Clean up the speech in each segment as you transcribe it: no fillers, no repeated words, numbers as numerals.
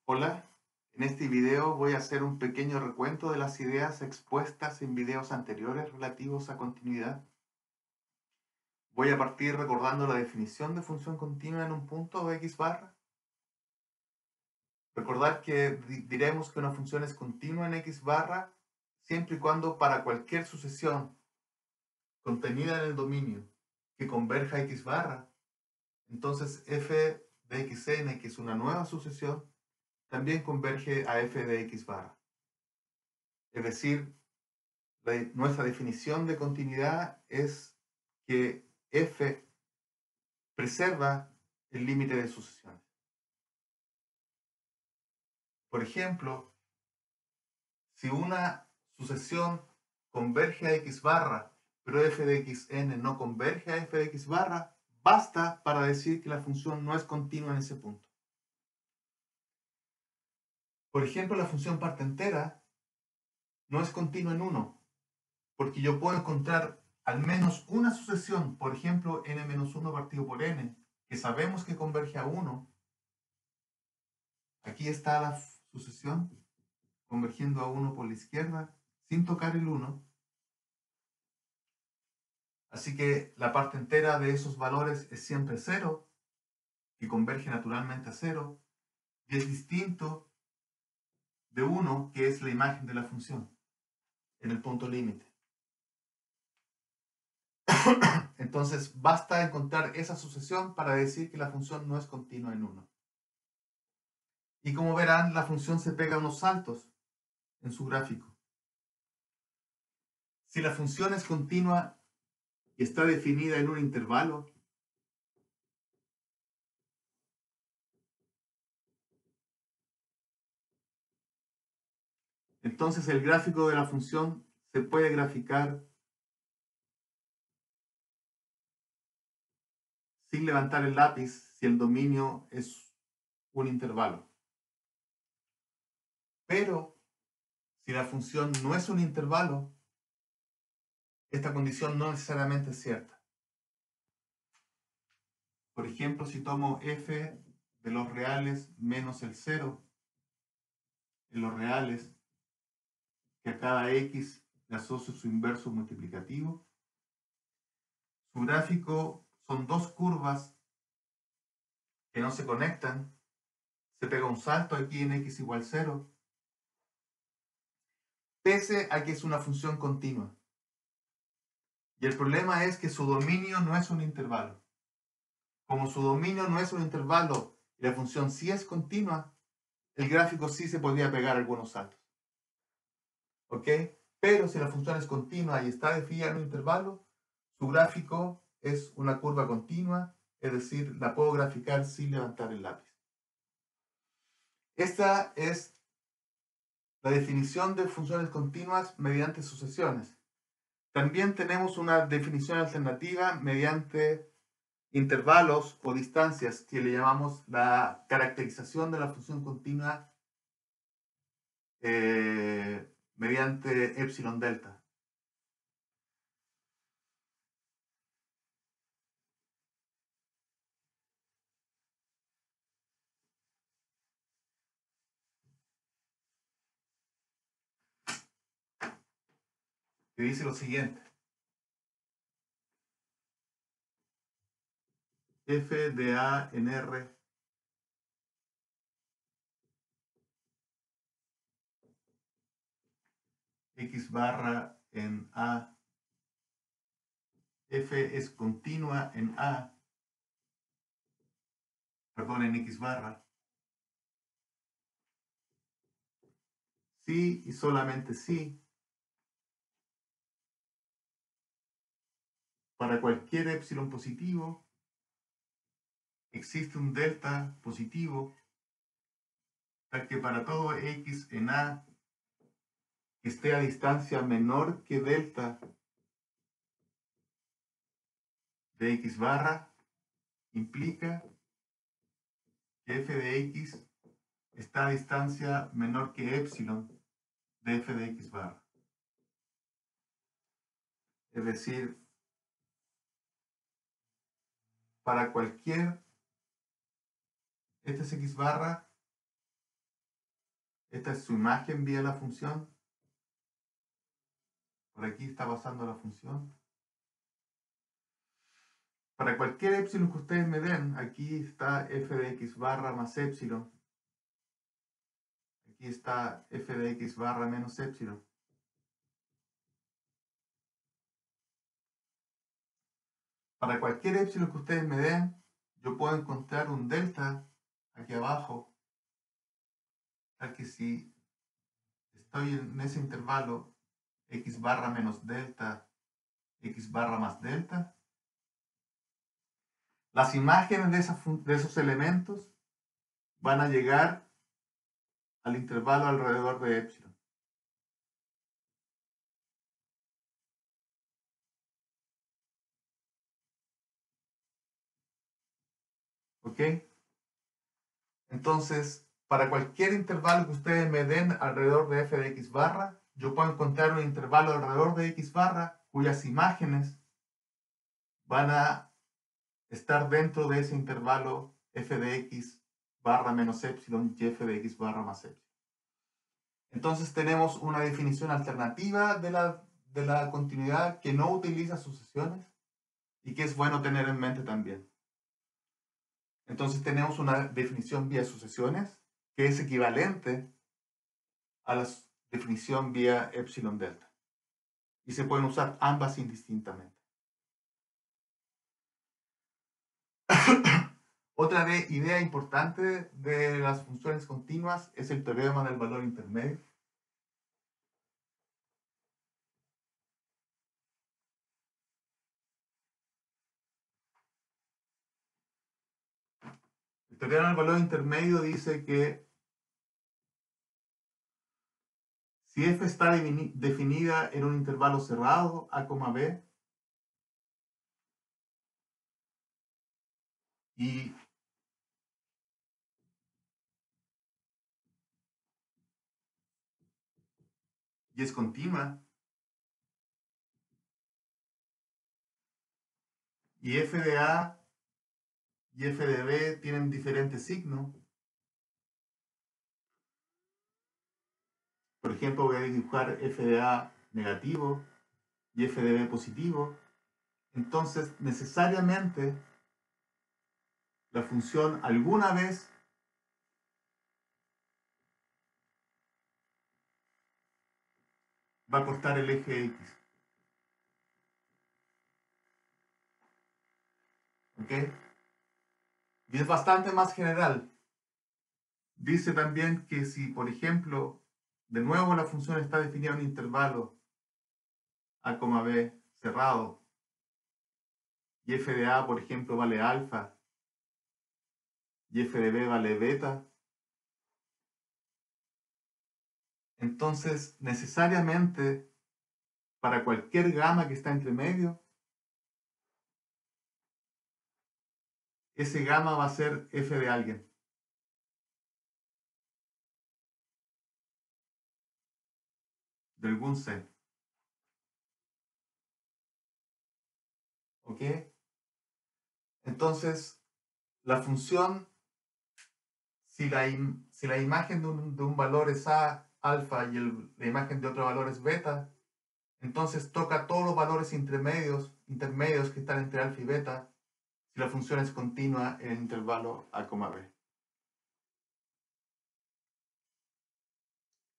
Hola, en este video voy a hacer un pequeño recuento de las ideas expuestas en videos anteriores relativos a continuidad. Voy a partir recordando la definición de función continua en un punto x barra. Recordar que diremos que una función es continua en x barra siempre y cuando para cualquier sucesión contenida en el dominio que converja a x barra, entonces f de xn, que es una nueva sucesión, también converge a f de x barra. Es decir, nuestra definición de continuidad es que f preserva el límite de sucesiones. Por ejemplo, si una sucesión converge a x barra, pero f de xn no converge a f de x barra, basta para decir que la función no es continua en ese punto. Por ejemplo, la función parte entera no es continua en 1, porque yo puedo encontrar al menos una sucesión, por ejemplo, n-1 partido por n, que sabemos que converge a 1. Aquí está la sucesión convergiendo a 1 por la izquierda sin tocar el 1. Así que la parte entera de esos valores es siempre 0, que converge naturalmente a 0, y es distinto de 1, que es la imagen de la función en el punto límite. Entonces basta encontrar esa sucesión para decir que la función no es continua en 1. Y como verán, la función se pega unos saltos en su gráfico. Si la función es continua y está definida en un intervalo, entonces el gráfico de la función se puede graficar sin levantar el lápiz si el dominio es un intervalo. Pero si la función no es un intervalo, esta condición no necesariamente es cierta. Por ejemplo, si tomo f de los reales menos el 0 en los reales, que a cada x le asocio su inverso multiplicativo, su gráfico son dos curvas que no se conectan, se pega un salto aquí en x igual 0, pese a que es una función continua. Y el problema es que su dominio no es un intervalo. Como su dominio no es un intervalo y la función sí es continua, el gráfico sí se podría pegar algunos saltos. ¿Ok? Pero si la función es continua y está definida en un intervalo, su gráfico es una curva continua, es decir, la puedo graficar sin levantar el lápiz. Esta es la definición de funciones continuas mediante sucesiones. También tenemos una definición alternativa mediante intervalos o distancias que le llamamos la caracterización de la función continua mediante epsilon delta. Que dice lo siguiente: f de a en r x barra en a, f es continua en a, perdón, en x barra, si y solamente si para cualquier epsilon positivo existe un delta positivo, tal que para todo x en a que esté a distancia menor que delta de x barra, implica que f de x está a distancia menor que epsilon de f de x barra. Es decir, para cualquier, este es x barra, Esta es su imagen vía la función. Por aquí está pasando la función. Para cualquier epsilon que ustedes me den, aquí está f de x barra más epsilon. Aquí está f de x barra menos epsilon. Para cualquier epsilon que ustedes me den, yo puedo encontrar un delta aquí abajo, tal que si estoy en ese intervalo x barra menos delta, x barra más delta, las imágenes de esos elementos van a llegar al intervalo alrededor de epsilon. ¿Ok? Entonces, para cualquier intervalo que ustedes me den alrededor de f de x barra, yo puedo encontrar un intervalo alrededor de x barra cuyas imágenes van a estar dentro de ese intervalo f de x barra menos epsilon y f de x barra más epsilon. Entonces tenemos una definición alternativa de la continuidad que no utiliza sucesiones y que es bueno tener en mente también. Entonces tenemos una definición vía sucesiones que es equivalente a la definición vía epsilon delta. Y se pueden usar ambas indistintamente. Otra idea importante de las funciones continuas es el teorema del valor intermedio. El teorema del valor intermedio dice que si f está definida en un intervalo cerrado, a, b, y es continua, y f de a y f de b tienen diferentes signos. Por ejemplo, voy a dibujar f de a negativo y f de b positivo. Entonces, necesariamente, la función alguna vez va a cortar el eje x. ¿Ok? Y es bastante más general. Dice también que si, por ejemplo, de nuevo la función está definida en un intervalo a, b cerrado, y f de a, por ejemplo, vale alfa, y f de b vale beta, entonces necesariamente para cualquier gamma que está entre medio, ese gamma va a ser f de alguien. De algún C. ¿Ok? Entonces, la función, si la imagen de un valor es A, alfa, y la imagen de otro valor es beta, entonces toca todos los valores intermedios que están entre alfa y beta, si la función es continua en el intervalo a, b.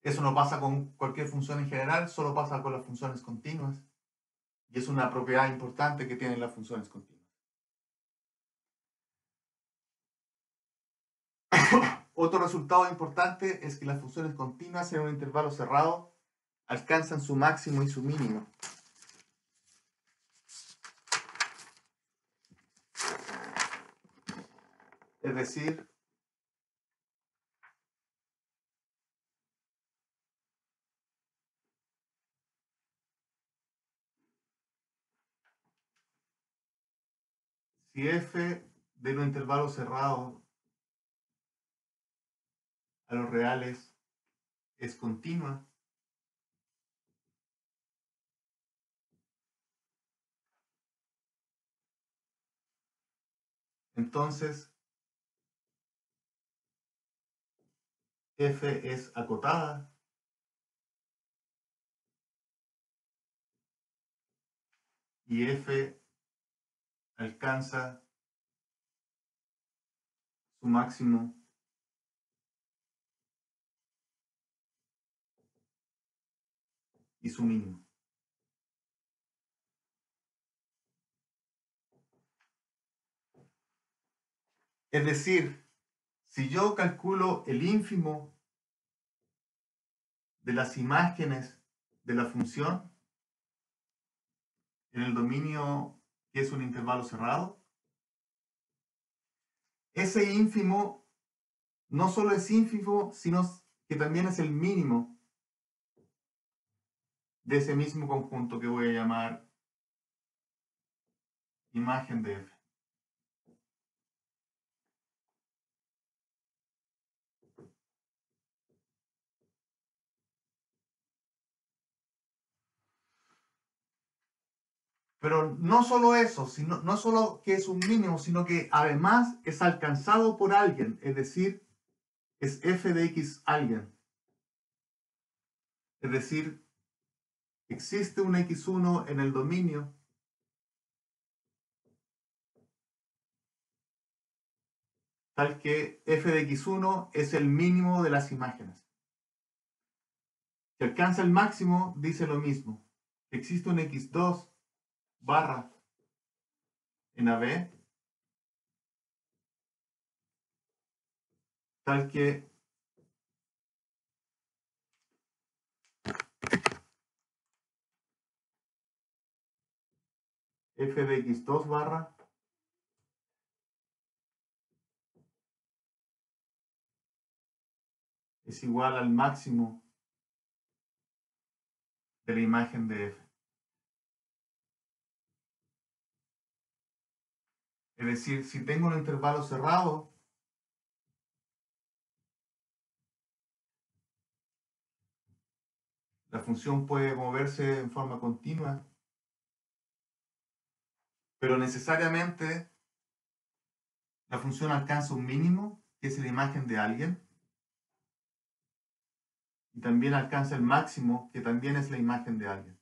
Eso no pasa con cualquier función en general, solo pasa con las funciones continuas. Y es una propiedad importante que tienen las funciones continuas. Otro resultado importante es que las funciones continuas en un intervalo cerrado alcanzan su máximo y su mínimo. Es decir, si f de un intervalo cerrado a los reales es continua, entonces f es acotada y f alcanza su máximo y su mínimo. Es decir, si yo calculo el ínfimo de las imágenes de la función en el dominio que es un intervalo cerrado, ese ínfimo no solo es ínfimo, sino que también es el mínimo de ese mismo conjunto que voy a llamar imagen de f. Pero no solo eso, no solo que es un mínimo, sino que además es alcanzado por alguien, es decir, es f de x alguien. Es decir, existe un x1 en el dominio tal que f de x1 es el mínimo de las imágenes. Si alcanza el máximo, dice lo mismo. Existe un x2 barra en AB tal que f de x2 barra es igual al máximo de la imagen de f. Es decir, si tengo un intervalo cerrado, la función puede moverse en forma continua, pero necesariamente la función alcanza un mínimo, que es la imagen de alguien, y también alcanza el máximo, que también es la imagen de alguien.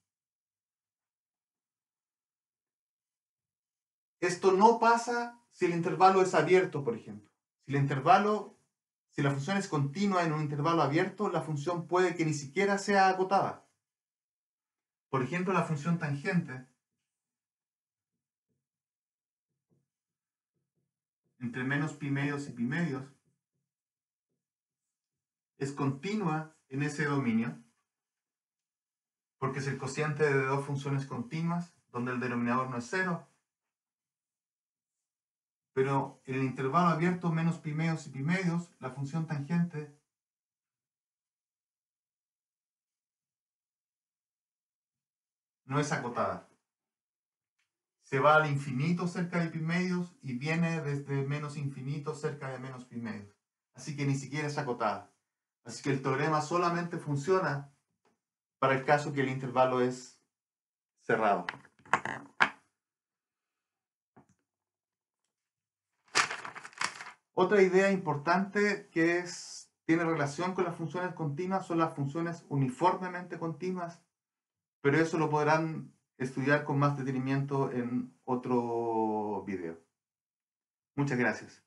Esto no pasa si el intervalo es abierto, por ejemplo. Si la función es continua en un intervalo abierto, la función puede que ni siquiera sea acotada. Por ejemplo, la función tangente entre menos pi medios y pi medios es continua en ese dominio porque es el cociente de dos funciones continuas donde el denominador no es cero, pero en el intervalo abierto menos pi medios y pi medios, la función tangente no es acotada. Se va al infinito cerca de pi medios y viene desde menos infinito cerca de menos pi medios. Así que ni siquiera es acotada. Así que el teorema solamente funciona para el caso que el intervalo es cerrado. Otra idea importante que tiene relación con las funciones continuas son las funciones uniformemente continuas, pero eso lo podrán estudiar con más detenimiento en otro video. Muchas gracias.